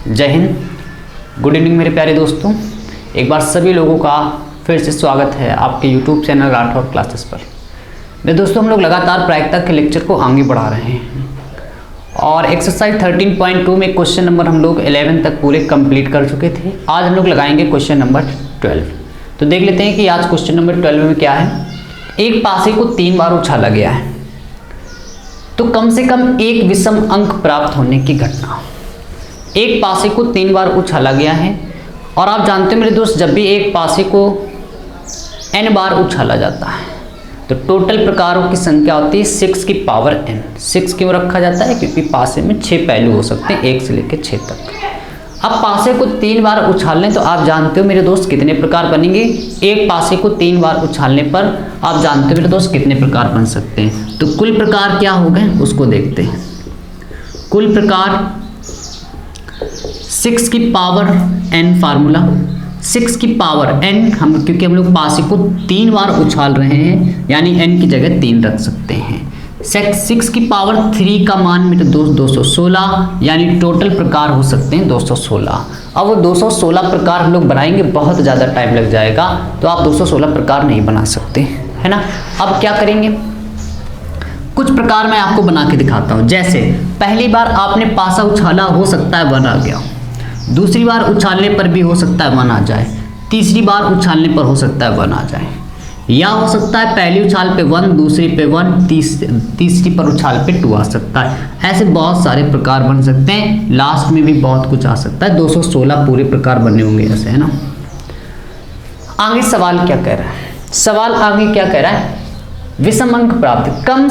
जय Hind, good evening मेरे प्यारे दोस्तों। एक बार सभी लोगों का फिर से स्वागत है आपके यूट्यूब चैनल राठौर क्लासेस पर। मेरे दोस्तों, हम लोग लगातार प्रायिकता के लेक्चर को आगे बढ़ा रहे हैं और एक्सरसाइज 13.2 में क्वेश्चन नंबर हम लोग 11 तक पूरे कंप्लीट कर चुके थे। आज हम लोग लगाएंगे क्वेश्चन नंबर 12। तो देख लेते हैं कि आज क्वेश्चन नंबर 12 में क्या है। एक पासे को 3 बार उछाला गया है तो कम से कम एक विषम अंक प्राप्त होने की घटना। एक पासे को 3 बार उछाला गया है और आप जानते हो मेरे दोस्त, जब भी एक पासे को n बार उछाला जाता है तो टोटल प्रकारों की संख्या होती है 6 की पावर n। 6 क्यों रखा जाता है? क्योंकि पासे में 6 पहलू हो सकते हैं, 1 से लेकर 6 तक। अब पासे को 3 बार उछालने तो आप जानते हो मेरे दोस्त कितने प्रकार बनेंगे। एक पासे को 3 बार उछालने पर आप जानते हो मेरे दोस्त कितने प्रकार बन सकते हैं। तो कुल प्रकार क्या हो गए उसको देखते हैं। कुल प्रकार 6 की पावर n फार्मूला, 6 की पावर n क्योंकि हम लोग पासे को 3 बार उछाल रहे हैं यानी n की जगह 3 रख सकते हैं। 6 की पावर 3 का मान मेरे दोस्त 216 यानी टोटल प्रकार हो सकते हैं 216। अब वो 216 प्रकार हम लोग बनाएंगे, बहुत ज़्यादा टाइम लग जाएगा तो आप 216 प्रकार नहीं बना सकते, है ना। अब क्या करेंगे, कुछ प्रकार मैं आपको बना के दिखाता हूँ। जैसे पहली बार आपने पासा उछाला, हो सकता है 1 आ गया। दूसरी बार उछालने पर भी हो सकता है 1 आ जाए। तीसरी बार उछालने पर हो सकता है 1 आ जाए। या हो सकता है पहली उछाल पे 1, दूसरी पे 1, तीसरी पर उछाल पे 2 आ सकता है। ऐसे बहुत सारे प्रकार बन सकते हैं, लास्ट में भी बहुत कुछ आ सकता है। 216 पूरे प्रकार बने होंगे ऐसे, है ना। आगे सवाल क्या कह रहा है? सवाल आगे क्या कह रहा है? विषम अंक प्राप्त, कम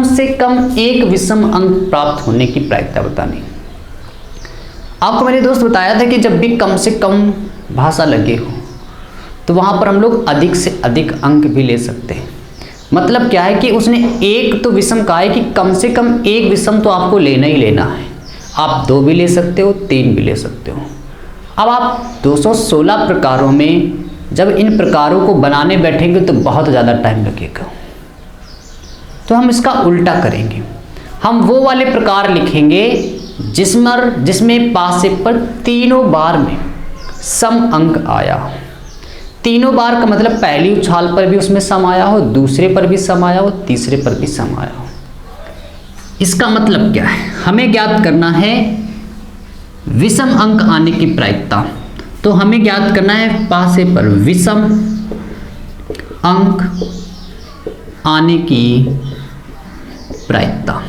से कम एक विषम अंक प्राप्त होने की प्रायिकता बतानी। आपको मैंने दोस्त बताया था कि जब भी कम से कम भाषा लगे हो तो वहां पर हम लोग अधिक से अधिक अंक भी ले सकते हैं। मतलब क्या है कि उसने एक तो विषम कहा है कि कम से कम एक विषम तो आपको लेना ही लेना है। आप 2 भी ले सकते हो, 3 भी ले सकते हो। अब आप 216 प्रकारों में जब इन प्रकारों को बनाने बैठेंगे तो बहुत ज़्यादा टाइम लगेगा। तो हम इसका उल्टा करेंगे। हम वो वाले प्रकार लिखेंगे जिसमें पासे पर तीनों बार में सम अंक आया हो। तीनों बार का मतलब पहली उछाल पर भी उसमें सम आया हो, दूसरे पर भी सम आया हो, तीसरे पर भी सम आया हो। इसका मतलब क्या है? हमें ज्ञात करना है विषम अंक आने की प्रायिकता। तो हमें ज्ञात करना है पासे पर विषम अंक आने की प्रायिकता।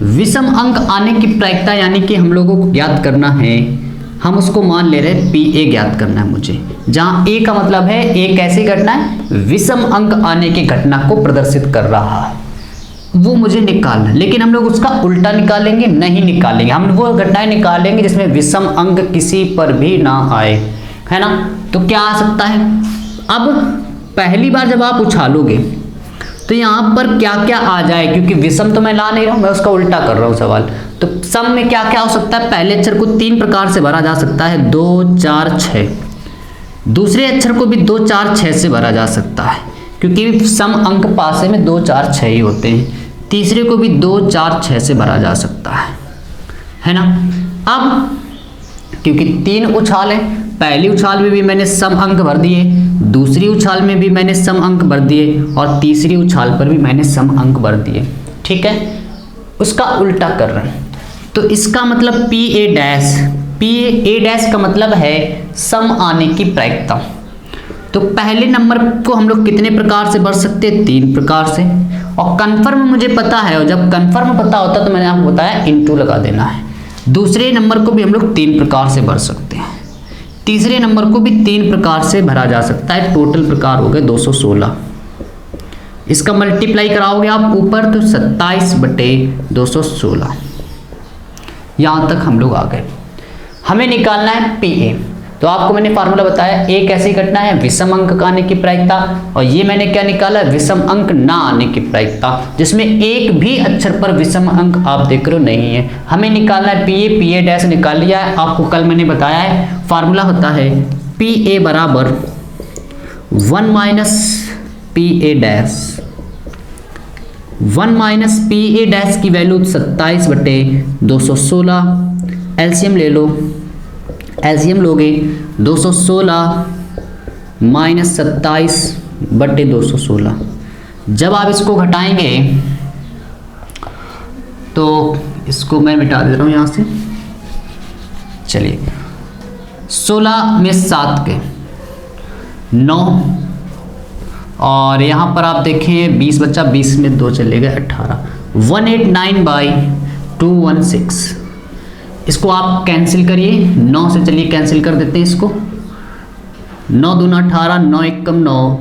विषम अंक आने की प्रायिकता यानी कि हम लोगों को ज्ञात करना है, हम उसको मान ले रहे हैं PA ज्ञात करना है मुझे, जहां A का मतलब है एक ऐसी घटना है विषम अंक आने की घटना को प्रदर्शित कर रहा है, वो मुझे निकालना है। लेकिन हम लोग उसका उल्टा निकालेंगे नहीं निकालेंगे, हम वो घटनाएं निकालेंगे जिसमें विषम अंक किसी पर भी ना आए, है ना। तो क्या आ सकता है? अब पहली बार जब आप उछालोगे तो यहाँ पर क्या क्या आ जाए, क्योंकि विषम तो मैं ला नहीं रहा हूँ, मैं उसका उल्टा कर रहा हूँ सवाल। तो सम में क्या क्या हो सकता है? पहले अक्षर को 3 प्रकार से भरा जा सकता है, 2, 4, 6। दूसरे अक्षर को भी 2, 4, 6 से भरा जा सकता है, क्योंकि सम अंक पासे में 2, 4, 6 ही होते हैं। तीसरे को भी 2, 4, 6 से भरा जा सकता है ना। अब क्योंकि 3 उछाल है, पहली उछाल में भी मैंने सम अंक भर दिए, दूसरी उछाल में भी मैंने सम अंक भर दिए और तीसरी उछाल पर भी मैंने सम अंक भर दिए। ठीक है, उसका उल्टा कर रहे हैं। तो इसका मतलब PA डैश का मतलब है सम आने की प्रायिकता। तो पहले नंबर को हम लोग कितने प्रकार से भर सकते हैं? 3 प्रकार से। और कन्फर्म मुझे पता है, और जब कन्फर्म पता होता तो मैंने आपको बताया इंटू लगा देना है। दूसरे नंबर को भी हम लोग 3 प्रकार से भर सकते हैं, तीसरे नंबर को भी 3 प्रकार से भरा जा सकता है। टोटल प्रकार हो गए 216। इसका मल्टीप्लाई कराओगे आप ऊपर तो 27/216। यहाँ तक हम लोग आ गए। हमें निकालना है PA। तो आपको मैंने फार्मूला बताया, एक ऐसी घटना है विषम अंक आने की प्रायिकता, और ये मैंने क्या निकाला? विषम अंक ना आने की प्रायिकता, जिसमें एक भी अक्षर पर विषम अंक आप देख रहे हो नहीं है। हमें निकालना है PA डैश निकाल लिया है। आपको कल मैंने बताया है फार्मूला होता है PA बराबर 1 minus PA dash. 1 minus PA dash की वैल्यू 27/216 एलसीएम ले लो, एलसीएम लोगे 216 माइनस 27 बटे 216। जब आप इसको घटाएंगे तो इसको मैं मिटा दे रहा हूँ यहाँ से। चलिए 16 में 7 के 9 और यहाँ पर आप देखें 20 बच्चा, 20 में 2 चले गए 18, 189/216। इसको आप कैंसिल करिए, 9 से चलिए कैंसिल कर देते हैं इसको। 9 दूना 18, 9 एकम 9,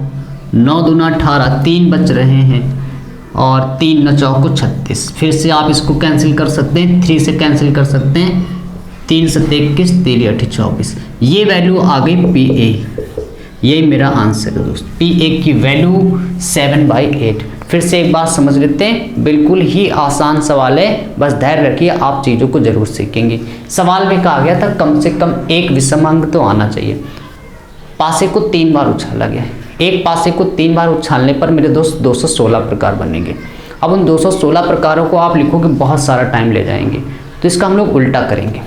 9 दूना 18, 3 बच रहे हैं और 3 9 चौको 36। फिर से आप इसको कैंसिल कर सकते हैं, 3 से कैंसिल कर सकते हैं, 3 7 21, 3 8 24। ये वैल्यू आ गई PA। यही मेरा आंसर है दोस्त, PA की वैल्यू 7/8। फिर से एक बात समझ लेते हैं, बिल्कुल ही आसान सवाल है, बस धैर्य रखिए, आप चीज़ों को जरूर सीखेंगे। सवाल में कहा गया था कम से कम एक विषम अंक तो आना चाहिए। पासे को 3 बार उछाला गया, एक पासे को 3 बार उछालने पर मेरे दोस्त 216 प्रकार बनेंगे। अब उन 216 प्रकारों को आप लिखोगे बहुत सारा टाइम ले जाएंगे, तो इसका हम लोग उल्टा करेंगे।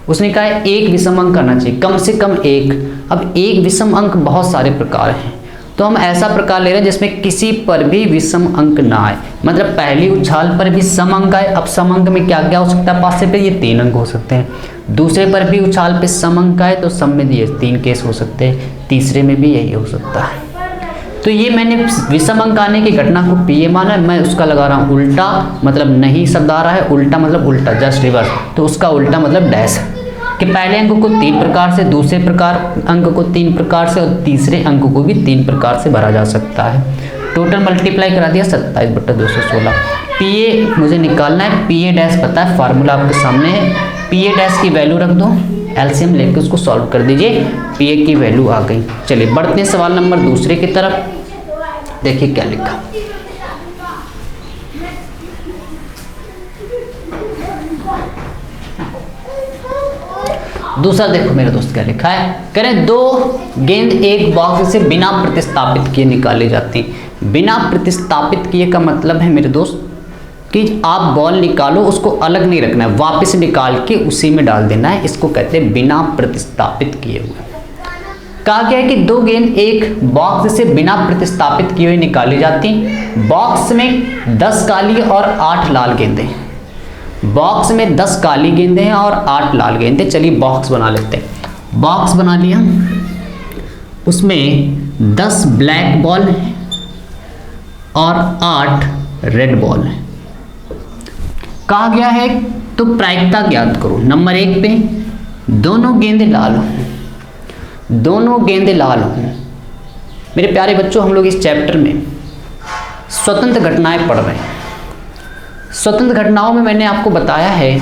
उसने कहा है एक विषम अंक करना चाहिए, कम से कम एक। अब एक विषम अंक बहुत सारे प्रकार हैं, तो हम ऐसा प्रकार ले रहे हैं जिसमें किसी पर भी विषम अंक ना आए, मतलब पहली उछाल पर भी सम अंक आए। अब सम अंक में क्या क्या हो सकता है, पासे पे ये 3 अंक हो सकते हैं, दूसरे पर भी उछाल पे सम अंक आए तो सम में ये 3 केस हो सकते हैं, तीसरे में भी यही हो सकता है। तो ये मैंने विषम अंक आने की घटना को PA माना है, मैं उसका लगा रहा हूँ उल्टा, मतलब नहीं शब्द आ रहा है, उल्टा मतलब उल्टा, जस्ट रिवर्स, तो उसका उल्टा मतलब डैश, कि पहले अंक को 3 प्रकार से, दूसरे प्रकार अंक को 3 प्रकार से और तीसरे अंक को भी 3 प्रकार से भरा जा सकता है। टोटल मल्टीप्लाई करा दिया 27/216। PA मुझे निकालना है, PA डैश पता है, फार्मूला आपके सामने है। PA डैश की वैल्यू रख दो, एलसीएम लेके उसको सॉल्व कर दीजिए, PA की वैल्यू आ गई। चलिए बढ़ते हैं सवाल नंबर दूसरे की तरफ। देखिए क्या लिखा, दूसरा देखो मेरे दोस्त क्या लिखा है, कह रहे 2 गेंद एक बॉक्स से बिना प्रतिस्थापित किए निकाली जाती। बिना प्रतिस्थापित किए का मतलब है मेरे दोस्त कि आप बॉल निकालो, उसको अलग नहीं रखना है, वापस निकाल के उसी में डाल देना है, इसको कहते हैं बिना प्रतिस्थापित किए हुए। कहा गया है कि 2 गेंद एक बॉक्स से बिना प्रतिस्थापित किए हुए निकाली जाती। बॉक्स में 10 काली और 8 लाल गेंदें, बॉक्स में 10 काली गेंदें हैं और 8 लाल गेंदें। चलिए बॉक्स बना लेते हैं। बॉक्स बना लिया, उसमें 10 ब्लैक बॉल है और 8 रेड बॉल है। कहा गया है तो प्रायिकता ज्ञात करो। नंबर 1 पे दोनों गेंदें लाल हों, दोनों गेंदें लाल हों। मेरे प्यारे बच्चों, हम लोग इस चैप्टर में स्वतंत्र घटनाएं पढ़ रहे हैं। स्वतंत्र घटनाओं में मैंने आपको बताया है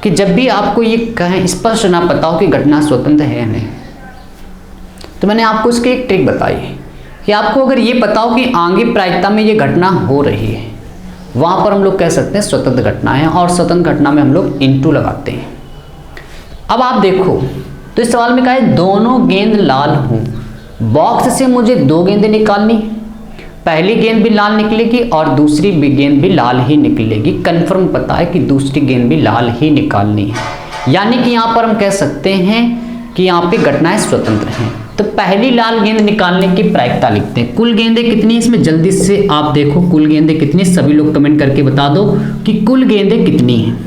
कि जब भी आपको ये कहें स्पष्ट ना पता हो कि घटना स्वतंत्र है या नहीं, तो मैंने आपको इसकी एक ट्रिक बताई है कि आपको अगर ये पता हो कि आगे प्रायिकता में ये घटना हो रही है, वहाँ पर हम लोग कह सकते हैं स्वतंत्र घटना है, और स्वतंत्र घटना में हम लोग इंटू लगाते हैं। अब आप देखो तो इस सवाल में कहा है दोनों गेंद लाल हों। बॉक्स से मुझे 2 गेंदें निकालनी, पहली गेंद भी लाल निकलेगी और दूसरी भी गेंद भी लाल ही निकलेगी। कंफर्म पता है कि दूसरी गेंद भी लाल ही निकालनी है, यानी कि यहाँ पर हम कह सकते हैं कि यहाँ पे घटनाएं स्वतंत्र हैं। तो पहली लाल गेंद निकालने की प्रायिकता लिखते हैं। कुल गेंदें कितनी, इसमें जल्दी से आप देखो कुल गेंदें कितनी, सभी लोग कमेंट करके बता दो कि कुल गेंदें कितनी हैं।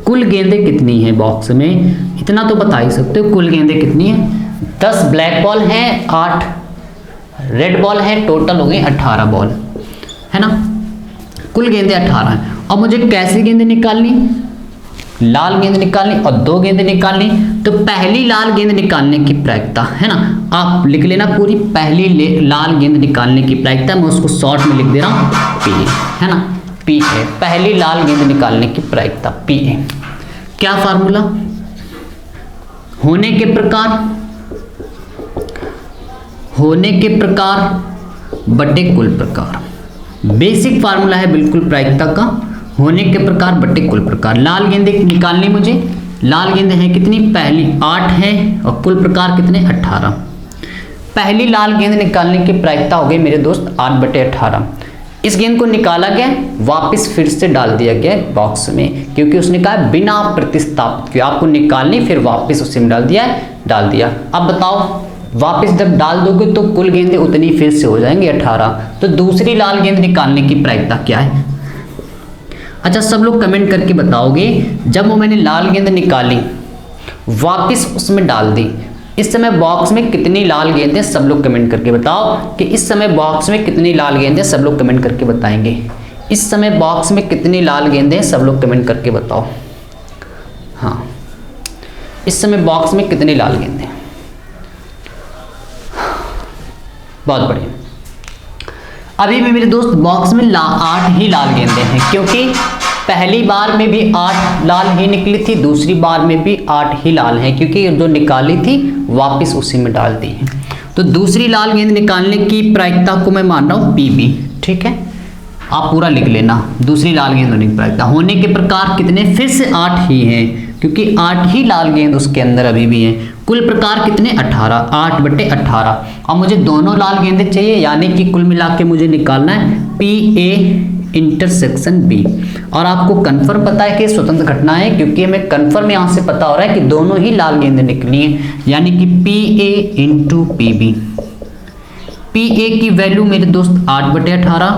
कुल गेंदें कितनी हैं बॉक्स में, इतना तो बता ही सकते हो। कुल गेंदें कितनी हैं, 10 ब्लैक बॉल हैं, 8 रेड बॉल है, टोटल हो गई 18 बॉल, है ना। कुल गेंदें 18 हैं। अब मुझे कैसी गेंदें निकालनी, लाल गेंद निकालनी और 2 गेंदें निकालनी। तो पहली लाल गेंद निकालने की प्रायिकता, है ना, आप लिख लेना पूरी, पहली लाल गेंद निकालने की प्रायिकता, मैं उसको शॉर्ट में लिख दे रहा हूँ PA, है ना, PA, पहली लाल गेंद निकालने की प्रायिकता PA। क्या फार्मूला, होने के प्रकार, होने के प्रकार बटे कुल प्रकार, बेसिक फार्मूला है बिल्कुल प्रायिकता का, होने के प्रकार बटे कुल प्रकार। लाल गेंदें निकालनी मुझे, लाल गेंदें हैं कितनी, पहली 8 है और कुल प्रकार कितने 18। पहली लाल गेंद निकालने की प्रायिकता हो गई मेरे दोस्त 8/18। इस गेंद को निकाला गया, वापस फिर से डाल दिया गया बॉक्स में, क्योंकि उसने कहा बिना प्रतिस्थापित किए आपको निकालनी, फिर वापस उसी में डाल दिया। अब बताओ, वापस जब डाल दोगे तो कुल गेंदें उतनी फिर से हो जाएंगी 18। तो दूसरी लाल गेंद निकालने की प्रायिकता क्या है? अच्छा, सब लोग कमेंट करके बताओगे, जब वो मैंने लाल गेंद निकाली वापस उसमें डाल दी, इस समय बॉक्स में कितनी लाल गेंदें? सब लोग कमेंट करके बताओ कि इस समय बॉक्स में कितनी लाल गेंदें। सब लोग कमेंट करके बताएंगे इस समय बॉक्स में कितनी लाल गेंदें। सब लोग कमेंट करके बताओ। हाँ, इस समय बॉक्स में कितनी लाल गेंदें? बहुत बढ़िया। अभी भी मेरे दोस्त बॉक्स में 8 ही लाल गेंदें हैं, क्योंकि पहली बार में भी 8 लाल ही निकली थी, दूसरी बार में भी 8 ही लाल हैं, क्योंकि जो निकाली थी वापस उसी में डाल दी है। तो दूसरी लाल गेंद निकालने की प्रायिकता को मैं मान रहा हूँ PB। ठीक है, आप पूरा लिख लेना। दूसरी लाल गेंद होने की प्रायिकता, होने के प्रकार कितने? फिर से 8 ही हैं, क्योंकि 8 ही लाल गेंद उसके अंदर अभी भी हैं। कुल प्रकार कितने? 18, 8/18। अब मुझे दोनों लाल गेंदें चाहिए, यानी कि कुल मिला के मुझे निकालना है PA इंटरसेक्शन B। और आपको कन्फर्म पता है कि स्वतंत्र घटना है, क्योंकि हमें कन्फर्म यहाँ से पता हो रहा है कि दोनों ही लाल गेंदें निकली हैं, यानी कि PA इंटू PB। PA की वैल्यू मेरे दोस्त 8/18,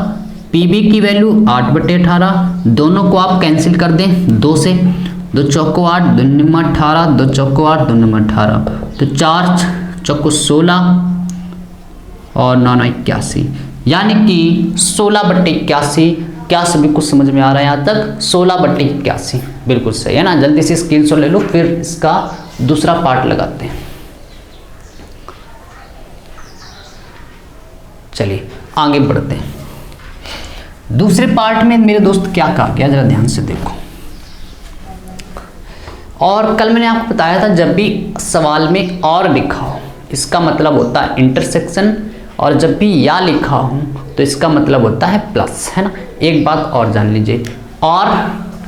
PB की वैल्यू 8/18। दोनों को आप कैंसिल कर दें 2 से, 2 चौको 8, 2 निम्मा 18, 2 चौको 8, 2 निम्मा 18, तो 4 चौको 16 और 9 81, यानी कि 16/81। क्या सभी कुछ समझ में आ रहा है यहाँ तक? 16/81 बिल्कुल सही है ना। जल्दी से स्क्रीनशॉट ले लो, फिर इसका दूसरा पार्ट लगाते हैं। चलिए आगे बढ़ते हैं। दूसरे पार्ट में मेरे दोस्त क्या कहा गया, जरा ध्यान से देखो। और कल मैंने आपको बताया था, जब भी सवाल में और लिखा हो इसका मतलब होता है इंटरसेक्शन, और जब भी या लिखा हो तो इसका मतलब होता है प्लस, है ना। एक बात और जान लीजिए, और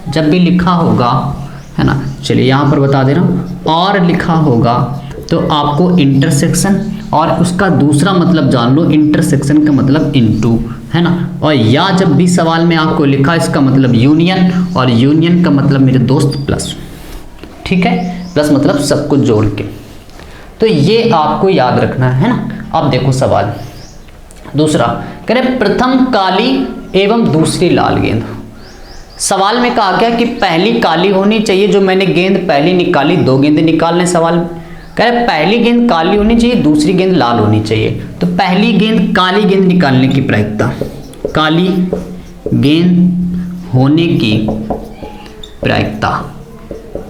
जब भी लिखा होगा, है ना, चलिए यहाँ पर बता दे रहा हूँ, और लिखा होगा तो आपको इंटरसेक्शन, और उसका दूसरा मतलब जान लो, इंटरसेक्शन का मतलब इनटू, है ना। और या जब भी सवाल में आपको लिखा इसका मतलब यूनियन, और यूनियन का मतलब मेरे दोस्त प्लस। ठीक है, प्लस मतलब सब कुछ जोड़ के। तो ये आपको याद रखना है ना। अब देखो सवाल दूसरा, कह रहे प्रथम काली एवं दूसरी लाल गेंद। सवाल में कहा गया कि पहली काली होनी चाहिए, जो मैंने गेंद पहली निकाली, 2 गेंदें निकालने सवाल में कह रहे पहली गेंद काली होनी चाहिए, दूसरी गेंद लाल होनी चाहिए। तो पहली गेंद काली गेंद निकालने की प्रायिकता, काली गेंद होने की प्रायिकता,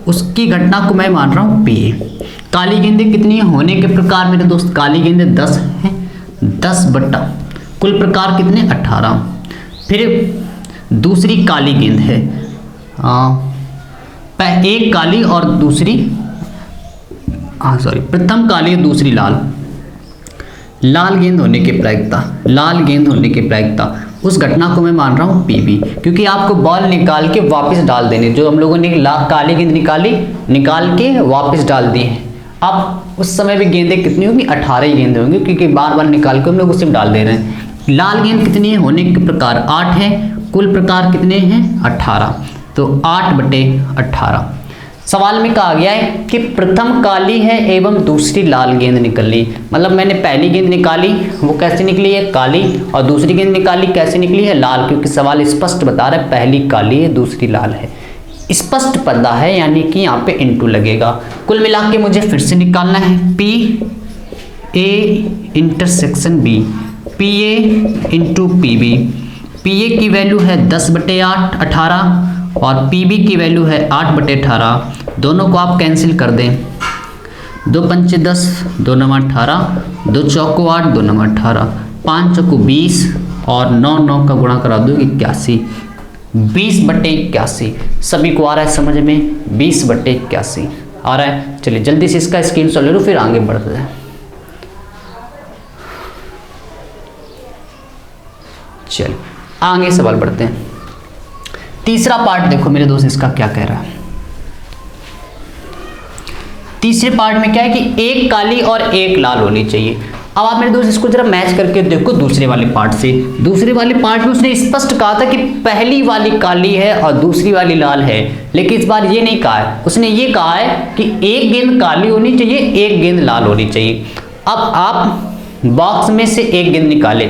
उसकी घटना को मैं मान रहा हूँ PA। काली गेंदें कितनी है? होने के प्रकार मेरे दोस्त काली गेंदें 10 हैं, 10 बट्टा कुल प्रकार कितने? 18। फिर दूसरी काली गेंद है, एक काली और दूसरी, प्रथम काली और दूसरी लाल। लाल गेंद होने की प्रायिकता, लाल गेंद होने की प्रायिकता, उस घटना को मैं मान रहा हूँ PB, क्योंकि आपको बॉल निकाल के वापस डाल देने, जो हम लोगों ने काली गेंद निकाली, निकाल के वापस डाल दी है। अब उस समय भी गेंदें कितनी होंगी? 18 ही गेंदें होंगी, क्योंकि बार बार निकाल के हम लोग उसी में डाल दे रहे हैं। लाल गेंद कितनी है? होने के प्रकार 8 है, कुल प्रकार कितने हैं? 18, तो 8/18। सवाल में कहा गया है कि प्रथम काली है एवं दूसरी लाल गेंद निकलनी, मतलब मैंने पहली गेंद निकाली, वो कैसे निकली है? काली, और दूसरी गेंद निकाली, कैसे निकली है? लाल, क्योंकि सवाल स्पष्ट बता रहा है पहली काली है दूसरी लाल है, स्पष्ट पता है, यानी कि यहाँ पे इनटू लगेगा। कुल मिला के मुझे फिर से निकालना है PA intersection B, PA into PB। PA की वैल्यू है 10/8 18, और PB की वैल्यू है 8/18। दोनों को आप कैंसिल कर दें, 2 पंचे 10, 2 9 18, 2 चौको 8, 2 9 18, 5 चौको 20, और 9 9 का गुणा करा दो 81, 20/81। सभी को आ रहा है समझ में? 20/81 आ रहा है। चलिए जल्दी से इसका स्क्रीनशॉट ले लो, फिर आगे बढ़ते हैं। चलिए आगे सवाल बढ़ते हैं। तीसरा पार्ट देखो मेरे दोस्त, इसका क्या कह रहा है। तीसरे पार्ट में क्या है कि एक काली और एक लाल होनी चाहिए। अब आप मेरे दोस्त इसको जरा मैच करके देखो दूसरे वाले पार्ट से। दूसरे वाले पार्ट में उसने स्पष्ट कहा था कि पहली वाली काली है और दूसरी वाली लाल है, लेकिन इस बार ये नहीं कहा है। उसने ये कहा है कि एक गेंद काली होनी चाहिए, एक गेंद लाल होनी चाहिए। अब आप बॉक्स में से एक गेंद निकाले,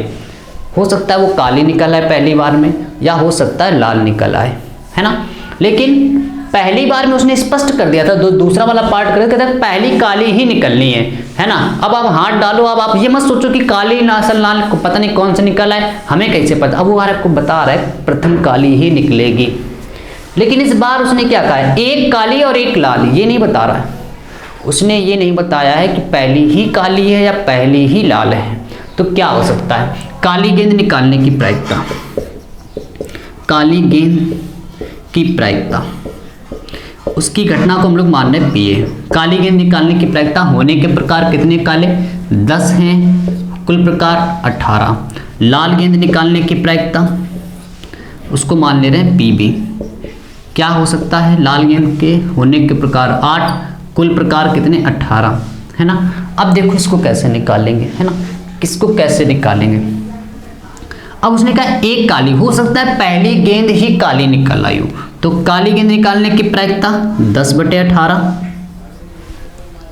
हो सकता है वो काली निकल आए पहली बार में, या हो सकता है लाल निकल आए, है ना। लेकिन पहली बार में उसने स्पष्ट कर दिया था, दूसरा वाला पार्ट कर कहता है पहली काली ही निकलनी है ना। अब आप हाथ डालो, अब आप ये मत सोचो कि काली नासल लाल को पता नहीं कौन सा निकल आए, हमें कैसे पता। अब वो आपको बता रहा है प्रथम काली ही निकलेगी, लेकिन इस बार उसने क्या कहा है, एक काली और एक लाल, ये नहीं बता रहा है। उसने ये नहीं बताया है कि पहली ही काली है या पहली ही लाल है। तो क्या हो सकता है, काली गेंद निकालने की प्रायिकता, काली गेंद की प्रायिकता, उसकी घटना को हम लोग मान रहे हैं पीए। काली गेंद निकालने की प्रायिकता होने के प्रकार कितने काले, 10 हैं, कुल प्रकार 18। लाल गेंद निकालने की प्रायिकता उसको मान ले रहे हैं पीबी। क्या हो सकता है, लाल गेंद के होने के प्रकार 8, कुल प्रकार कितने 18, है ना। अब देखो इसको कैसे निकालेंगे, है ना, किसको कैसे निकालेंगे। अब उसने कहा एक काली, हो सकता है पहली गेंद ही काली निकल आई हो, तो काली गेंद निकालने की प्रायिकता 10/18।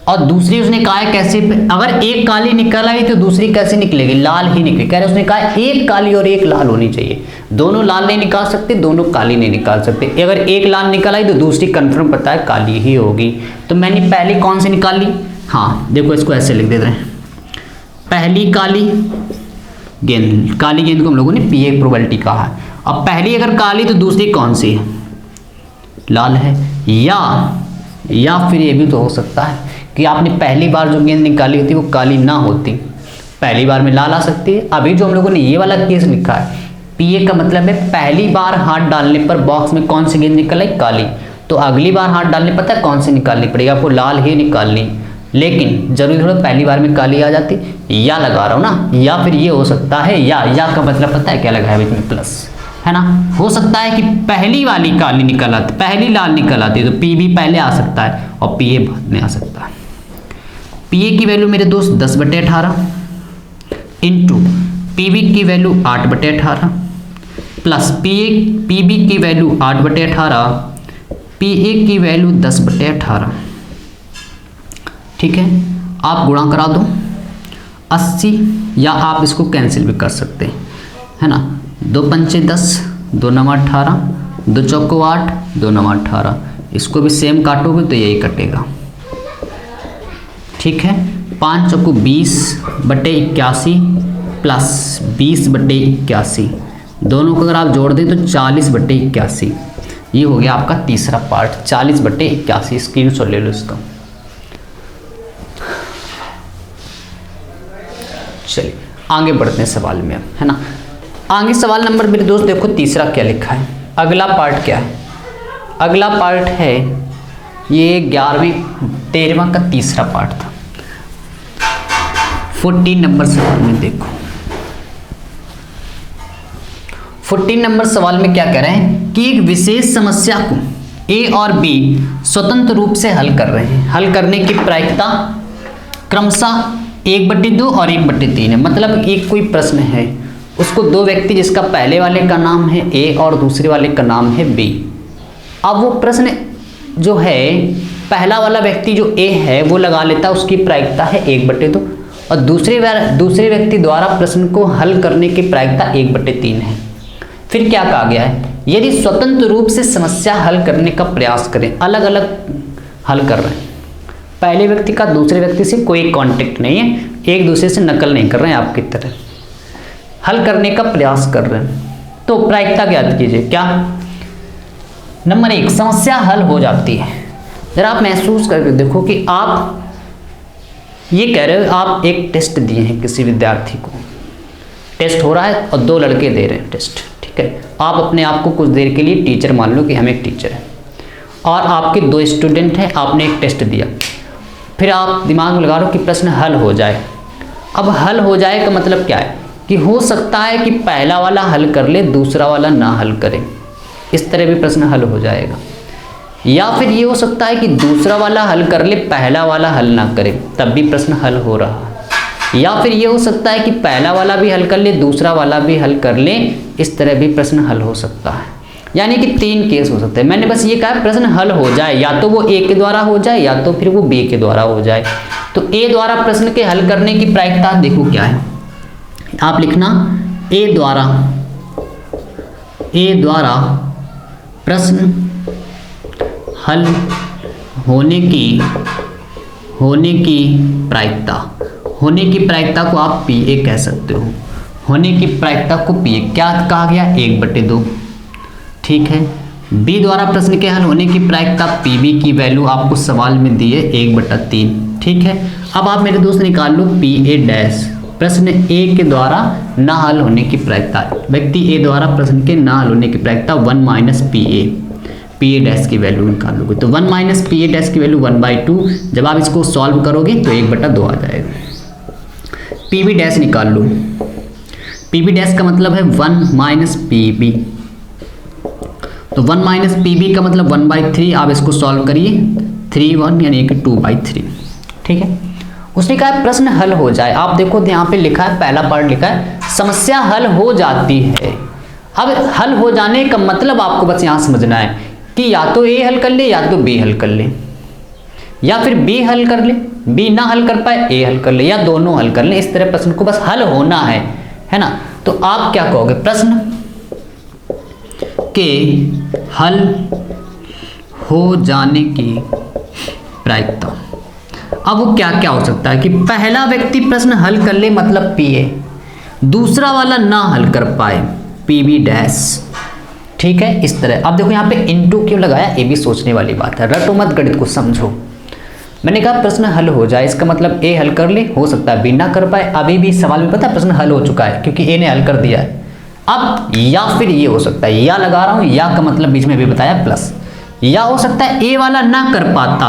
और दूसरी उसने कहा है कैसे, अगर एक काली निकल आई तो दूसरी कैसे निकलेगी, लाल ही निकलेगी। कह रहे उसने कहा एक काली और एक लाल होनी चाहिए, दोनों लाल नहीं निकाल सकते, दोनों काली नहीं निकाल सकते। अगर एक लाल निकल आई तो दूसरी कंफर्म पता है काली ही होगी। तो मैंने पहली कौन सी निकाल ली, हाँ देखो इसको ऐसे लिख देते हैं, पहली काली गेंद, काली गेंद को हम लोगों ने पीए प्रोबेबिलिटी कहा है। अब पहली अगर काली तो दूसरी कौन सी है, लाल है। या फिर ये भी तो हो सकता है कि आपने पहली बार जो गेंद निकाली होती वो काली ना होती, पहली बार में लाल आ सकती है। अभी जो हम लोगों ने ये वाला केस लिखा है, पीए का मतलब है पहली बार हाथ डालने पर बॉक्स में कौन सी गेंद निकल आई, काली, तो अगली बार हाथ डालने पता है कौन सी निकालनी पड़ेगी आपको, लाल ही निकालनी। लेकिन जरूरी थोड़ा पहली बार में काली आ जाती, या लगा रहा हूँ ना, या फिर ये हो सकता है, या का मतलब पता है क्या लगा है बीच में प्लस, है ना। हो सकता है कि पहली वाली काली निकल आती, पहली लाल निकल आती, तो पी भी पहले आ सकता है और पीए बाद में आ सकता है। पीए की वैल्यू मेरे दोस्त 10/18 इंटू पीबी की वैल्यू 8/18 प्लस पीबी की वैल्यू 8/18, पीए की वैल्यू 10/18। ठीक है, आप गुणा करा दो 80, या आप इसको कैंसिल भी कर सकते हैं, है ना। 2 पंचे 10, 2 9 18, 2 चौको 8, 2 9 18, इसको भी सेम काटोगे तो यही कटेगा। ठीक है, 5 चौको 20/81 प्लस 20/81, दोनों को अगर आप जोड़ दें तो 40/81। ये हो गया आपका तीसरा पार्ट, 40/81। स्क्रीनशॉट ले लो इसका। चलिए आगे बढ़ते हैं सवाल में, है ना। आगे सवाल नंबर मेरे दोस्त देखो तीसरा क्या लिखा है। अगला पार्ट क्या है, अगला पार्ट है ये 11वीं 13वां का तीसरा पार्ट था। 14 नंबर सवाल में देखो, 14 नंबर सवाल में क्या कह रहे हैं कि एक विशेष समस्या को ए और बी स्वतंत्र रूप से हल कर रहे हैं। हल करने की प्रायिकता क्रमशः 1/2 और 1/3 है। मतलब एक कोई प्रश्न है, उसको दो व्यक्ति, जिसका पहले वाले का नाम है ए और दूसरे वाले का नाम है बी। अब वो प्रश्न जो है, पहला वाला व्यक्ति जो ए है वो लगा लेता है, उसकी प्रायिकता है 1/2, और दूसरे व्यक्ति द्वारा प्रश्न को हल करने की प्रायिकता 1/3 है। फिर क्या कहा गया है, यदि स्वतंत्र रूप से समस्या हल करने का प्रयास करें, अलग अलग हल कर रहे हैं, पहले व्यक्ति का दूसरे व्यक्ति से कोई कांटेक्ट नहीं है, एक दूसरे से नकल नहीं कर रहे हैं आपकी तरह, हल करने का प्रयास कर रहे हैं, तो प्रायिकता ज्ञात कीजिए। क्या, नंबर 1, समस्या हल हो जाती है। जरा आप महसूस करके देखो कि आप ये कह रहे हो, आप एक टेस्ट दिए हैं किसी विद्यार्थी को, टेस्ट हो रहा है और 2 लड़के दे रहे हैं टेस्ट, ठीक है। आप अपने आप को कुछ देर के लिए टीचर मान लो कि हम एक टीचर हैं, और आपके 2 स्टूडेंट हैं, आपने एक टेस्ट दिया, फिर आप दिमाग में लगा लो कि प्रश्न हल हो जाए। अब हल हो जाए का मतलब क्या है कि हो सकता है कि पहला वाला हल कर ले, दूसरा वाला ना हल करे, इस तरह भी प्रश्न हल हो जाएगा। या फिर ये हो सकता है कि दूसरा वाला हल कर ले, पहला वाला हल ना करे, तब भी प्रश्न हल हो रहा है। या फिर ये हो सकता है कि पहला वाला भी हल कर ले, दूसरा वाला भी हल कर ले, इस तरह भी प्रश्न हल हो सकता है। यानी कि 3 केस हो सकते हैं। मैंने बस ये कहा प्रश्न हल हो जाए, या तो वो ए के द्वारा हो जाए या तो फिर वो बी के द्वारा हो जाए। तो ए द्वारा प्रश्न के हल करने की प्रायिकता देखो क्या है, आप लिखना ए द्वारा प्रश्न हल होने की प्रायिकता को आप पी ए कह सकते हो। होने की प्रायिकता को पी ए क्या कहा गया, 1/2। ठीक है। बी द्वारा प्रश्न के हल होने की प्रायिकता पी बी की वैल्यू आपको सवाल में दी है 1/3। ठीक है। अब आप मेरे दोस्त निकाल लो पी ए डैश, प्रश्न ए के द्वारा ना हल होने की प्रायिकता, व्यक्ति ए द्वारा प्रश्न के ना हल होने की प्रायिकता 1 माइनस पी ए डैश की वैल्यू निकालोगे तो 1 माइनस पी ए डैश की वैल्यू 1/2। जब आप इसको सॉल्व करोगे तो 1/2 आ जाएगा। पी बी डैश निकाल लो, पी बी डैश का मतलब है 1 माइनस पी बी, तो 1 माइनस पी बी का मतलब 1/3। आप इसको सॉल्व करिए 3 1 यानी कि 2/3। ठीक है। उसने कहा प्रश्न हल हो जाए। आप देखो यहाँ पे लिखा है, पहला पार्ट लिखा है समस्या हल हो जाती है। अब हल हो जाने का मतलब आपको बस यहाँ समझना है कि या तो ए हल कर ले या तो बी हल कर ले, या फिर बी हल कर ले, बी ना हल कर पाए ए हल कर ले, या दोनों हल कर ले। इस तरह प्रश्न को बस हल होना है ना। तो आप क्या कहोगे, प्रश्न के हल हो जाने की प्रायिकता। अब वो क्या क्या हो सकता है कि पहला व्यक्ति प्रश्न हल कर ले मतलब पी ए, दूसरा वाला ना हल कर पाए पी बी डैश। ठीक है। इस तरह अब देखो यहाँ पे इनटू क्यों लगाया, ये भी सोचने वाली बात है। रटो मत, गणित को समझो। मैंने कहा प्रश्न हल हो जाए, इसका मतलब ए हल कर ले, हो सकता है बी ना कर पाए। अभी भी सवाल में पता है प्रश्न हल हो चुका है क्योंकि ए ने हल कर दिया है। अब या फिर ये हो सकता है, या लगा रहा हूं, या का मतलब बीच में भी बताया प्लस, या हो सकता है ए वाला ना कर पाता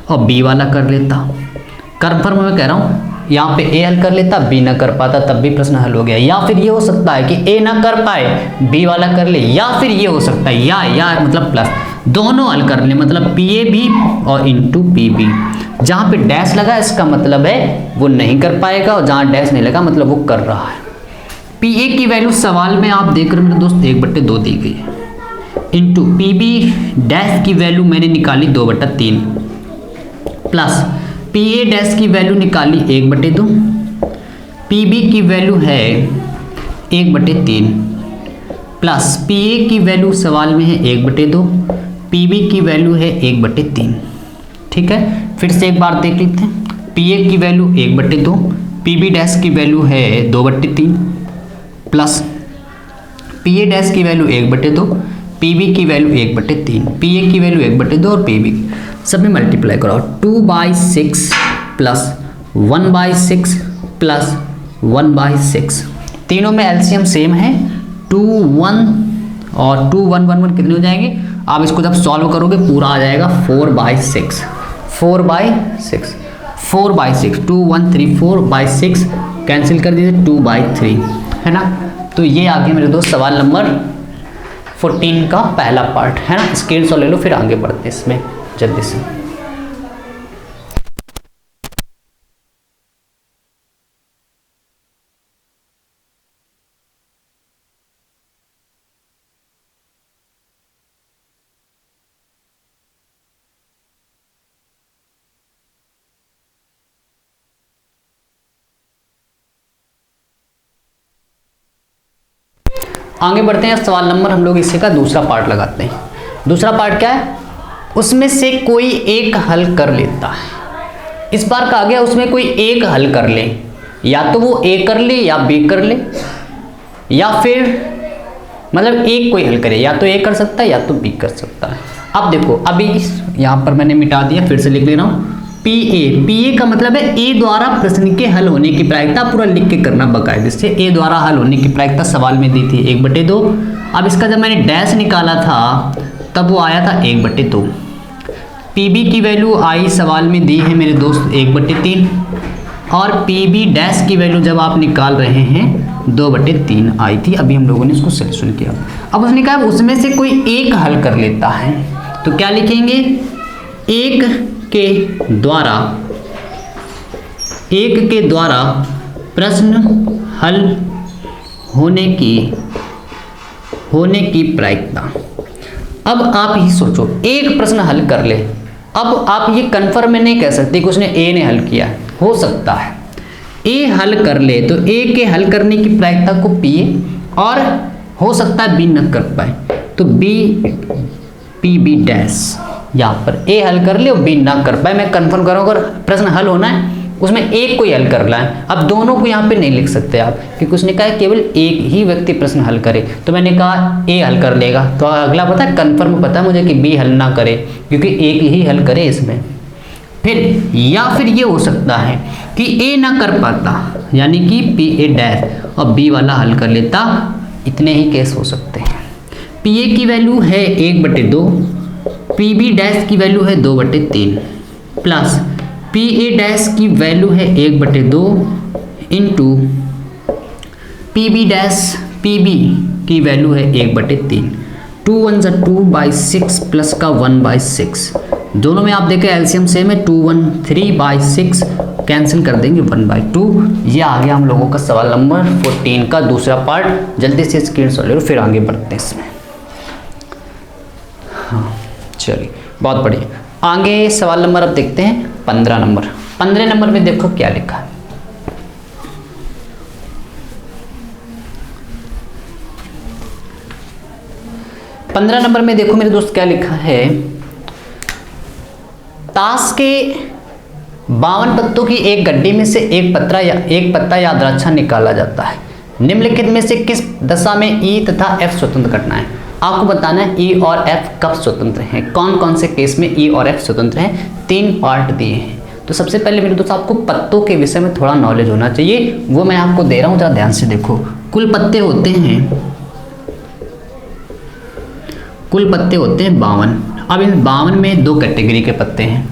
और बी वाला कर लेता। कन्फर्म मैं कह रहा हूं, यहाँ पे ए हल कर लेता, बी ना कर पाता, तब भी प्रश्न हल हो गया। या फिर ये हो सकता है कि ए ना कर पाए, बी वाला कर ले, या फिर ये हो सकता है या मतलब प्लस, दोनों हल कर ले मतलब पी ए बी और इंटू पी बी। जहाँ पे डैश लगा इसका मतलब है वो नहीं कर पाएगा, और जहाँ डैश नहीं लगा मतलब वो कर रहा है। पी ए की वैल्यू सवाल में आप देख रहे हो मेरे दोस्त 1/2 दी गई है, इंटू पी बी डैश की वैल्यू मैंने निकाली 2/3, प्लस पी ए डैश की वैल्यू निकाली 1/2, पी बी की वैल्यू है 1/3, प्लस पी ए की वैल्यू सवाल में है 1/2, पी बी की वैल्यू है 1/3। ठीक है। फिर से एक बार देख लेते हैं। पी ए की वैल्यू 1/2, पी बी डैश की वैल्यू है 2/3, प्लस पी ए डैश की वैल्यू 1/2, पी बी की वैल्यू 1/3, पी ए की वैल्यू 1/2 और पी बी सब में मल्टीप्लाई करो। 2/6 प्लस 1/6 प्लस 1/6, तीनों में एलसीएम सेम है 2 1 और 2 1 1 1 कितने हो जाएंगे। आप इसको जब सॉल्व करोगे पूरा आ जाएगा 4/6 2 1 3 4/6 कैंसिल कर दीजिए 2/3 है ना। तो ये आ गया मेरे दोस्त सवाल नंबर 14 का पहला पार्ट है ना। स्क्रीनशॉट ले लो, फिर आगे बढ़ते हैं इसमें जल्दी से। आगे बढ़ते हैं। सवाल नंबर हम लोग इसी का दूसरा पार्ट लगाते हैं। दूसरा पार्ट क्या है, उसमें से कोई एक हल कर लेता है। इस बार कहा गया उसमें कोई एक हल कर ले, या तो वो ए कर ले या बी कर ले, या फिर मतलब एक कोई हल करे, या तो ए कर सकता है या तो बी कर सकता है। अब देखो अभी यहाँ पर मैंने मिटा दिया, फिर से लिख ले रहा हूँ। पी ए का मतलब है ए द्वारा प्रश्न के हल होने की प्रायिकता, पूरा लिख के करना बकायदे से। ए द्वारा हल होने की प्रायिकता सवाल में दी थी 1/2। अब इसका जब मैंने डैश निकाला था तब वो आया था 1/2। पी बी की वैल्यू आई सवाल में दी है मेरे दोस्त 1/3, और पी बी डैश की वैल्यू जब आप निकाल रहे हैं 2/3 आई थी। अभी हम लोगों ने इसको सॉल्यूशन किया। अब उसने कहा उसमें से कोई एक हल कर लेता है, तो क्या लिखेंगे, एक के द्वारा एक के द्वारा प्रश्न हल होने की प्रायिकता। अब आप ही सोचो, एक प्रश्न हल कर ले, अब आप ये कन्फर्म में नहीं कह सकते कि उसने ए ने हल किया है, हो सकता है ए हल कर ले तो ए के हल करने की प्रायिकता को पी, और हो सकता है बी न कर पाए तो बी डैश, यहाँ पर ए हल कर ले और बी ना कर पाए। मैं कंफर्म करूँ, अगर प्रश्न हल होना है उसमें एक को ही हल करना है। अब दोनों को यहाँ पे नहीं लिख सकते आप, क्योंकि उसने कहा केवल एक ही व्यक्ति प्रश्न हल करे, तो मैंने कहा ए हल कर लेगा, तो अगला पता है कंफर्म पता है मुझे कि बी हल ना करे, क्योंकि एक ही हल करे इसमें। फिर या फिर ये हो सकता है कि ए ना कर पाता, यानी कि पी ए डैश और बी वाला हल कर लेता, इतने ही केस हो सकते हैं। पी ए की वैल्यू है 1/2, पी बी डैश की वैल्यू है 2/3 प्लस पी ए डैश की वैल्यू है 1/2 into P B dash, P B की वैल्यू है 1/3। 2 1 जा 2/6 प्लस का 1/6, दोनों में आप देखें एलसीएम सेम है, 2 1 3/6 कैंसिल कर देंगे 1/2। ये आ गया हम लोगों का सवाल नंबर 14 का दूसरा पार्ट। जल्दी से स्क्रीनशॉट ले लो, फिर आगे बढ़ते हैं इसमें। हाँ चलिए, बहुत बढ़िया। आगे सवाल नंबर अब देखते हैं 15 नंबर। 15 नंबर में देखो क्या लिखा है। पंद्रह नंबर में देखो मेरे दोस्त क्या लिखा है। ताश के 52 पत्तों की एक गड्डी में से एक पत्ता या द्राक्षा निकाला जाता है। निम्नलिखित में से किस दशा में ई तथा एफ स्वतंत्र घटना है? आपको बताना है ई और एफ कब स्वतंत्र हैं, कौन कौन से केस में ई और एफ स्वतंत्र हैं। 3 पार्ट दिए हैं। तो सबसे पहले मेरे दोस्त आपको पत्तों के विषय में थोड़ा नॉलेज होना चाहिए, वो मैं आपको दे रहा हूँ, जरा ध्यान से देखो। कुल पत्ते होते हैं 52। अब इन 52 में 2 कैटेगरी के पत्ते हैं।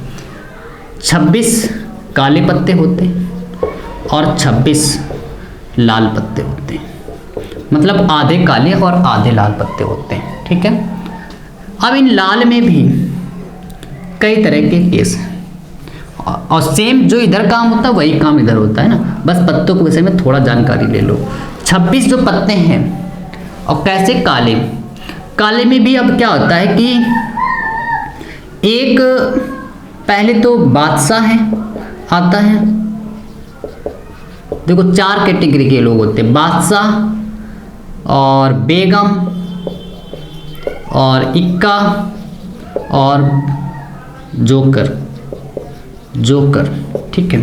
26 काले पत्ते होते हैं और 26 लाल पत्ते होते हैं, मतलब आधे काले और आधे लाल पत्ते होते हैं। ठीक है। अब इन लाल में भी कई तरह के केस हैं, और सेम जो इधर काम होता है वही काम इधर होता है ना, बस पत्तों के विषय में थोड़ा जानकारी ले लो। 26 जो पत्ते हैं, और कैसे काले में भी अब क्या होता है कि एक पहले तो बादशाह है आता है। देखो 4 कैटेगरी के लोग होते हैं, बादशाह और बेगम और इक्का और जोकर। ठीक है।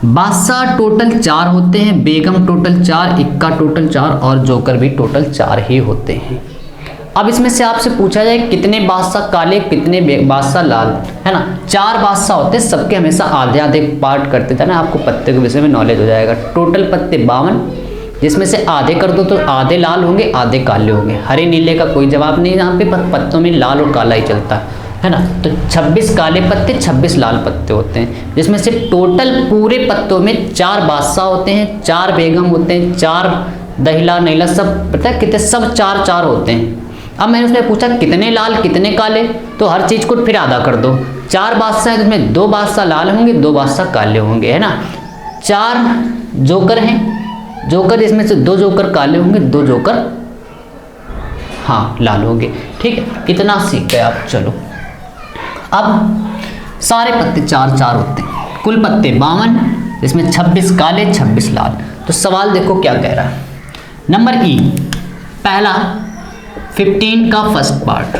बादशाह टोटल 4 होते हैं, बेगम टोटल 4, इक्का टोटल 4 और जोकर भी टोटल 4 ही होते हैं। अब इसमें से आपसे पूछा जाए कितने बादशाह काले, कितने बादशाह लाल, है ना। 4 बादशाह होते हैं, सबके हमेशा आधे आधे पार्ट करते थे ना, आपको पत्ते के विषय में नॉलेज हो जाएगा। टोटल पत्ते 52, जिसमें से आधे कर दो तो आधे लाल होंगे, आधे काले होंगे। हरे नीले का कोई जवाब नहीं यहाँ पे, पत्तों में लाल और काला ही चलता है ना। तो 26 काले पत्ते, 26 लाल पत्ते होते हैं, जिसमें से टोटल पूरे पत्तों में 4 बादशाह होते हैं, 4 बेगम होते हैं, 4 दहिला नहिला, सब पता है कितने, सब 4 होते हैं। अब मैंने उसने पूछा कितने लाल कितने काले, तो हर चीज़ को फिर आधा कर दो। 4 बादशाह हैं, जिसमें 2 बादशाह लाल होंगे, 2 बादशाह काले होंगे, है ना। 4 जोकर हैं, जोकर इसमें से 2 जोकर काले होंगे, 2 जोकर हाँ लाल होंगे। ठीक है, इतना सीख गए आप। चलो अब सारे पत्ते 4 होते हैं, कुल पत्ते 52, इसमें 26 काले 26 लाल। तो सवाल देखो क्या कह रहा है। नंबर ई, पहला 15 का फर्स्ट पार्ट।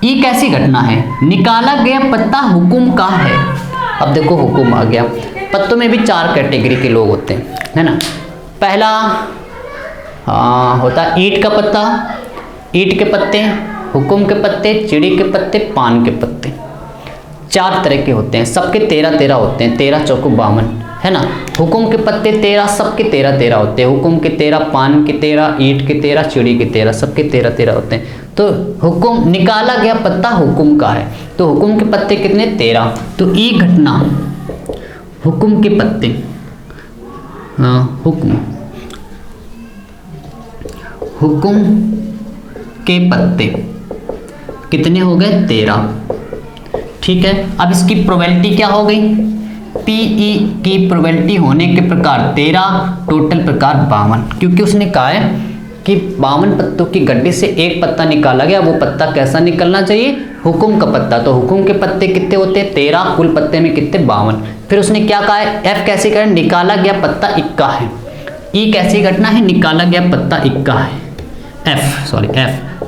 ई कैसी घटना है? निकाला गया पत्ता हुकुम का है। अब देखो हुकुम आ गया। पत्तों में भी 4 कैटेगरी के लोग होते हैं, है ना। पहला होता है ईंट का पत्ता, ईंट के पत्ते, हुकुम के पत्ते, चिड़ी के पत्ते, पान के पत्ते। 4 तरह के होते हैं, सबके 13 होते हैं, 13 चौको 52, है ना। हुकुम के पत्ते 13, सबके 13 होते हैं। हुकुम के 13, पान के 13, ईंट के 13, चिड़ी के 13, सबके 13 होते हैं। तो हुकुम, निकाला गया पत्ता हुकुम का है, तो हुकुम के पत्ते कितने? 13। तो ई घटना हुकुम के पत्ते, हुकुम के पत्ते कितने हो गए? 13। ठीक है। अब इसकी प्रोबेबिलिटी क्या हो गई? पीई की प्रोबेबिलिटी होने के प्रकार 13, टोटल प्रकार 52, क्योंकि उसने कहा है कि 52 पत्तों की गड्डी से एक पत्ता निकाला गया, वो पत्ता कैसा निकलना चाहिए, हुकुम का पत्ता। तो हुकुम के पत्ते कितने होते हैं 13, कुल पत्ते में कितने 52। फिर उसने क्या कहा है, एफ कैसी करें, निकाला गया पत्ता इक्का है। ई कैसी घटना है, निकाला गया पत्ता इक्का है।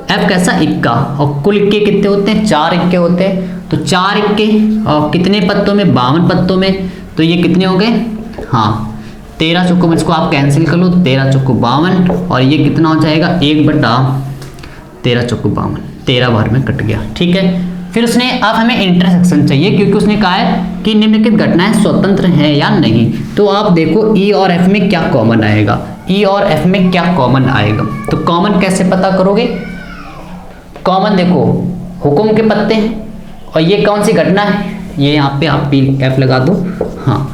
एफ कैसा इक्का, और कुल इक्के कितने होते हैं 4 इक्के होते हैं। तो 4 इक्के और कितने पत्तों में 52 पत्तों में, तो ये कितने हो गए, हाँ 13 चौको में इसको आप कैंसिल कर लो, 13 चौको 52, और ये कितना हो जाएगा 1/13 चौको 52, 13 बार में कट गया। ठीक है, फिर उसने अब हमें इंटरसेक्शन चाहिए, क्योंकि उसने कहा है कि निम्नलिखित घटनाएं स्वतंत्र हैं या नहीं। तो आप देखो ई और एफ में क्या कॉमन आएगा, ई और एफ में क्या कॉमन आएगा। तो कॉमन कैसे पता करोगे, कॉमन देखो हुकुम के पत्ते हैं, और ये कौन सी घटना है, ये यहाँ पे आप पी एफ लगा दो, हाँ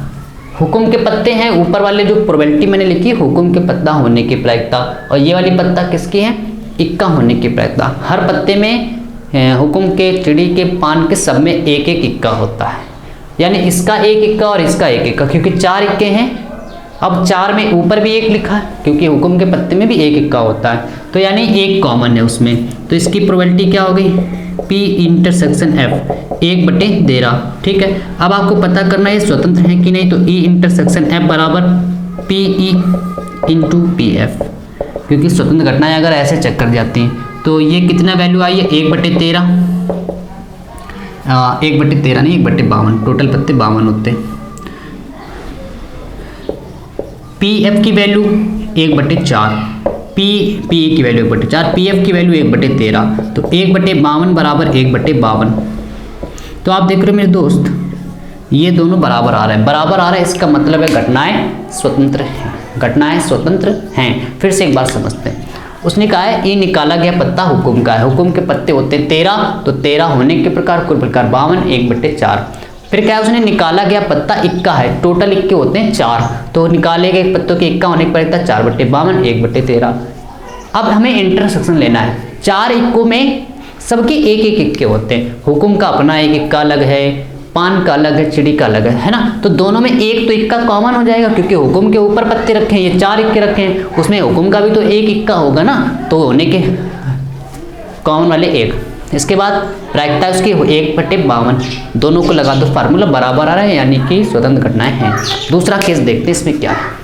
हुकुम के पत्ते हैं। ऊपर वाले जो प्रोबेबिलिटी मैंने लिखी हुकुम के पत्ता होने की प्रायिकता, और ये वाली पत्ता किसकी है, इक्का होने की प्रायिकता। हर पत्ते में हुकुम के, चिड़ी के, पान के सब में एक एक इक्का होता है, यानी इसका एक इक्का और इसका एक इक्का, क्योंकि 4 इक्के हैं। अब 4 में ऊपर भी एक लिखा है, क्योंकि हुकुम के पत्ते में भी एक इक्का होता है, तो यानी एक कॉमन है उसमें। तो इसकी प्रोबेबिलिटी क्या हो गई, पी इंटरसेक्शन एफ 1/13। ठीक है, अब आपको पता करना है स्वतंत्र है कि नहीं। तो ई इंटरसेक्शन एफ बराबर P E into P F, क्योंकि स्वतंत्र घटनाएं अगर ऐसे चेक कर जाती हैं। तो ये कितना वैल्यू आई है 1/13, 1/13 नहीं 1/52, टोटल पत्ते 52 होते हैं। पी एफ की वैल्यू 1/4, पी की वैल्यू 1/4, पी एफ की वैल्यू 1/13, तो 1/52 बराबर 1/52। तो आप देख रहे हो मेरे दोस्त, ये दोनों बराबर आ रहे हैं, बराबर आ रहा है, इसका मतलब है घटनाएं स्वतंत्र हैं, घटनाएं स्वतंत्र हैं। फिर से एक बात समझते हैं, उसने कहा है ये निकाला गया पत्ता हुकुम का है, हुकुम के पत्ते होते हैं 13, तो 13 होने के प्रकार कुल प्रकार 52, 1/4। फिर क्या है, उसने निकाला गया पत्ता इक्का है, टोटल इक्के होते हैं 4, तो निकाले गए पत्तों के इक्का होने के पर 4/52, 1/13। अब हमें इंटरसेक्शन लेना है, 4 इक्कों में सबके एक एक इक्के होते हैं, हुकुम का अपना एक इक्का अलग है, पान का अलग है, चिड़ी का अलग है ना। तो दोनों में एक तो इक्का कॉमन हो जाएगा, क्योंकि हुकुम के ऊपर पत्ते रखे हैं, ये 4 इक्के रखे हैं, उसमें हुकुम का भी तो एक इक्का होगा ना, तो होने के कॉमन वाले एक। इसके बाद प्रायिकता उसकी 1/52, दोनों को लगा दो, फार्मूला बराबर आ रहा है, यानी कि स्वतंत्र घटनाएं हैं। दूसरा केस देखते हैं इसमें क्या है।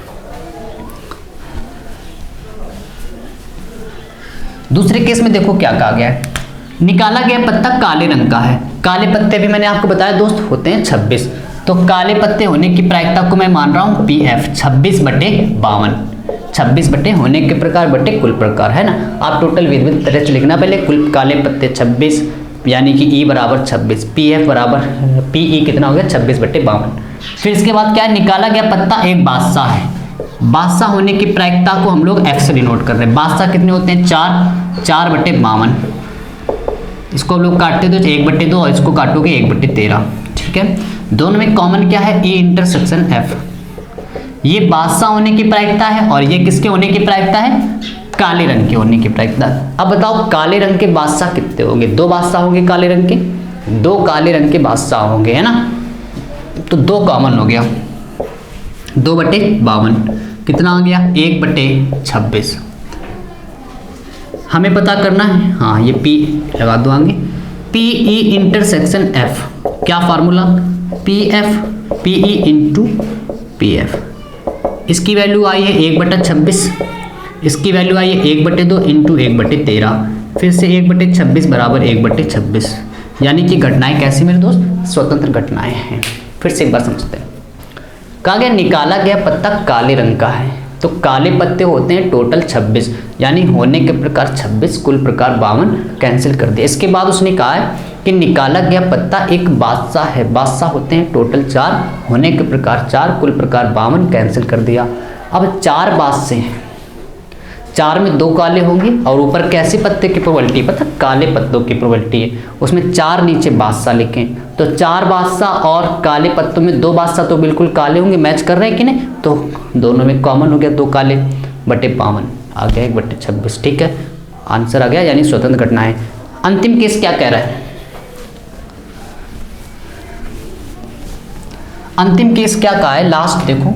दूसरे केस में देखो क्या कहा गया है, निकाला गया पत्ता काले रंग का है। काले पत्ते भी मैंने आपको बताया दोस्त होते हैं 26, तो काले पत्ते होने की प्रायिकता को मैं मान रहा हूं पी एफ 26/52, 26 बटे होने के प्रकार बटे कुल प्रकार, है ना। आप टोटल विविध तरह से लिखना, पहले कुल काले पत्ते 26, यानी कि ई बराबर 26, पी एफ बराबर पी ई कितना हो गया 26/52। फिर इसके बाद क्या है, निकाला गया पत्ता एक बादशाह है। बादशाह होने की प्रायिकता को हम लोग एक्स डिनोट कर रहे हैं। बादशाह कितने होते हैं 4/52, इसको हम लोग काटते तो 1/2 और इसको काटोगे 1/13। ठीक है, दोनों में कॉमन क्या है, ई इंटरसेक्शन एफ। ये बादशाह होने की प्रायिकता है और ये किसके होने की प्रायिकता है, काले रंग के होने की प्रायिकता। अब बताओ काले रंग के बादशाह कितने होंगे, 2 बादशाह होंगे काले रंग के, 2 काले रंग के बादशाह होंगे, है ना। तो 2 कॉमन हो गया, 2/52 कितना आ गया 1/26। हमें पता करना है, हाँ ये P लगा दो आगे, पी ई इंटरसेक्शन एफ, क्या formula, P F P E into P F. इसकी वैल्यू आई है 1/26, इसकी वैल्यू आई है 1/2 इंटू 1/13, फिर से 1/26 बराबर 1/26, यानी कि घटनाएं कैसी मेरे दोस्त, स्वतंत्र घटनाएं हैं। फिर से एक बार समझते हैं, कहा गया निकाला गया पत्ता काले रंग का है, तो काले पत्ते होते हैं टोटल 26, यानी होने के प्रकार 26, कुल प्रकार 52, कैंसिल कर दिया। इसके बाद उसने कहा है कि निकाला गया पत्ता एक बादशाह है, बादशाह होते हैं टोटल 4, होने के प्रकार 4, कुल प्रकार 52, कैंसिल कर दिया। अब 4 बादशाह हैं, 4 में 2 काले होंगे, और ऊपर कैसे पत्ते की प्रोबेबिलिटी पता, काले पत्तों की प्रोबेबिलिटी है, उसमें 4 नीचे बादशाह लिखें, तो 4 बादशाह और काले पत्तों में 2 बादशाह तो बिल्कुल काले होंगे, मैच कर रहे हैं कि नहीं, तो दोनों में कॉमन हो गया 2 काले बटे 52 आ गया 1/26। ठीक है, आंसर आ गया, यानी स्वतंत्र घटना है। अंतिम केस क्या कह रहा है, अंतिम केस क्या कहा है, लास्ट देखो,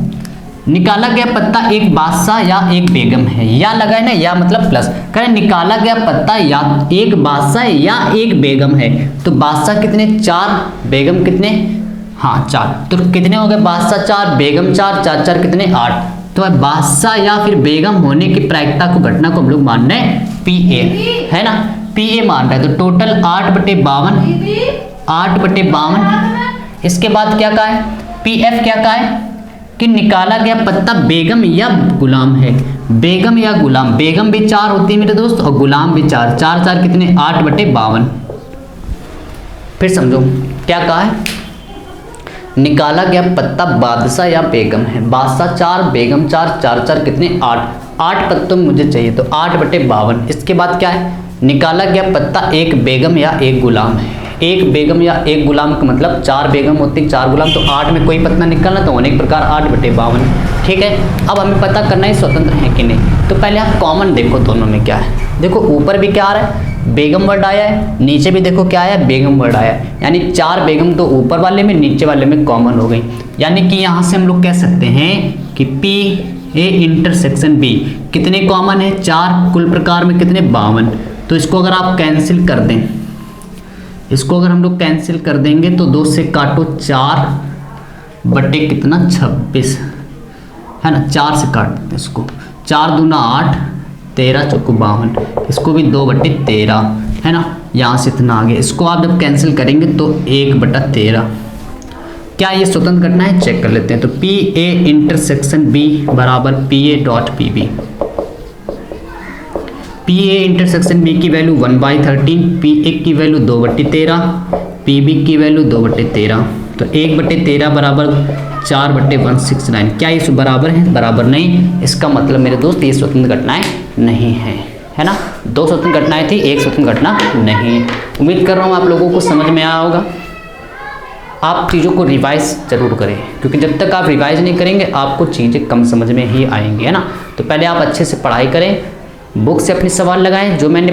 निकाला गया पत्ता एक बादशाह या एक बेगम है, या लगा है ना, या मतलब प्लस, कह रहे निकाला गया पत्ता या एक बादशाह या एक बेगम है, तो बादशाह कितने 4, बेगम कितने, हाँ 4, तो कितने हो गए, बादशाह 4, बेगम 4, 4 4 कितने 8, तो बादशाह या फिर बेगम होने की प्रायिकता को, घटना को हम लोग मान रहे हैं PA, है ना, PA मान रहे हैं, तो टोटल 8/52, 8/52। इसके बाद क्या कहा है, PF क्या कहा है कि निकाला गया पत्ता बेगम या गुलाम है, बेगम या गुलाम, बेगम भी 4 होती है मेरे दोस्त और गुलाम भी 4, 4 4 कितने 8/52। फिर समझो क्या कहा है, निकाला गया पत्ता बादशाह या बेगम है, बादशाह 4, बेगम 4, 4 4 कितने 8, 8 पत्तों में मुझे चाहिए, तो 8/52। इसके बाद क्या है, निकाला गया पत्ता एक बेगम या एक गुलाम है, एक बेगम या एक गुलाम का मतलब 4 बेगम होती 4 गुलाम, तो 8 में कोई पत्ता निकलना, तो अनेक प्रकार 8/52। ठीक है, अब हमें पता करना है स्वतंत्र है कि नहीं, तो पहले आप कॉमन देखो दोनों में क्या है, देखो ऊपर भी क्या आ रहा है, बेगम वर्ड आया है, नीचे भी देखो क्या आया है, बेगम वर्ड आया है, यानी 4 बेगम तो ऊपर वाले में, नीचे वाले में कॉमन हो गई, यानी कि यहाँ से हम लोग कह सकते हैं कि PA इंटरसेक्शन B कितने कॉमन है 4, कुल प्रकार में कितने 52, तो इसको अगर आप कैंसिल कर दें, इसको अगर हम लोग कैंसिल कर देंगे तो 2 से काटो 4 बटे कितना 26, है ना, 4 से काट देते इसको, 4 दूना 8, 13 चौको 52, इसको भी 2/13, है ना, यहाँ से इतना आगे, इसको आप जब कैंसिल करेंगे तो 1/13। क्या ये स्वतंत्र घटना है, चेक कर लेते हैं, तो PA इंटरसेक्शन B बराबर PA.PB, PA इंटरसेक्शन B की वैल्यू 1/13, PA की वैल्यू 2/13, PB की वैल्यू 2/13, तो 1/13 बराबर 4/169। क्या ये बराबर है, बराबर नहीं, इसका मतलब मेरे दोस्त ये स्वतंत्र घटनाएं नहीं है ना, 2 स्वतंत्र घटनाएं थी, 1 स्वतंत्र घटना नहीं है। उम्मीद कर रहा हूँ आप लोगों को समझ में आया होगा। आप चीज़ों को रिवाइज जरूर करें, क्योंकि जब तक आप रिवाइज नहीं करेंगे आपको चीज़ें कम समझ में ही आएंगी, है ना, तो पहले आप अच्छे से पढ़ाई करें, बुक से अपने सवाल लगाएं, जो मैंने